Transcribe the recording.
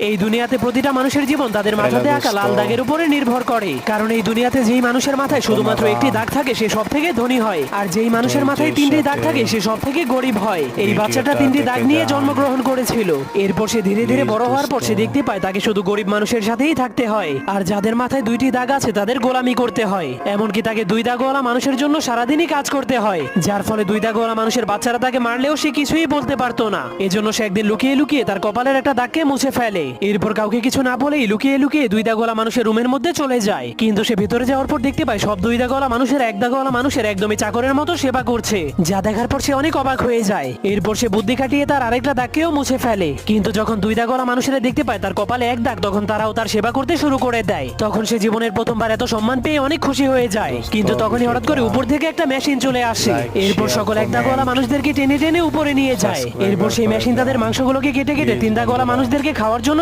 এই দুনিয়াতে প্রতিটা মানুষের জীবন তাদের মাথাতে আঁকা লাল দাগের উপরে নির্ভর করে। কারণ এই দুনিয়াতে যেই মানুষের মাথায় শুধুমাত্র একটি দাগ থাকে সে সব থেকে ধনী হয়, আর যেই মানুষের মাথায় তিনটি দাগ থাকে সে সব থেকে গরিব হয়। এই বাচ্চাটা তিনটি দাগ নিয়ে জন্মগ্রহণ করেছিল। এরপর সে ধীরে ধীরে বড় হওয়ার পর সে দেখতে পায় তাকে শুধু গরিব মানুষের সাথেই থাকতে হয়, আর যাদের মাথায় দুইটি দাগ আছে তাদের গোলামি করতে হয়। এমনকি তাকে দুই দাগওয়ালা মানুষের জন্য সারাদিনই কাজ করতে হয়, যার ফলে দুই দাগওয়ালা মানুষের বাচ্চারা তাকে মারলেও সে কিছুই বলতে পারতো না। এজন্য সে একদিন লুকিয়ে লুকিয়ে তার কপালের একটা দাগকে মুছে ফেলে। এরপর কাউকে কিছু না বলেই লুকিয়ে লুকিয়ে দুই দাগওয়ালা মানুষের রুমের মধ্যে চলে যায়। কিন্তু সে ভিতরে যাওয়ার পর দেখতে পায় সব দুই দাগওয়ালা মানুষের এক দাগওয়ালা মানুষের একদমই চাকরের মতো সেবা করছে, যা দেখার পর সে অনেক অবাক হয়ে যায়। এরপর সে বুদ্ধি খাটিয়ে তার আরেকটা দাগকেও মুছে ফেলে। কিন্তু যখন দুই দাগওয়ালা মানুষেরা দেখতে পায় তার কপালে এক দাগ, তখন তারাও তার সেবা করতে শুরু করে দেয়। তখন সে জীবনের প্রথমবার এত সম্মান পেয়ে অনেক খুশি হয়ে যায়। কিন্তু তখনই হঠাৎ করে উপর থেকে একটা মেশিন চলে আসে। এরপর সকল এক দাগওয়ালা মানুষদেরকে টেনে টেনে উপরে নিয়ে যায়। এরপর সেই মেশিন তাদের মাংসগুলোকে কেটে কেটে তিন দাগওয়ালা মানুষদেরকে খাওয়ার জন্য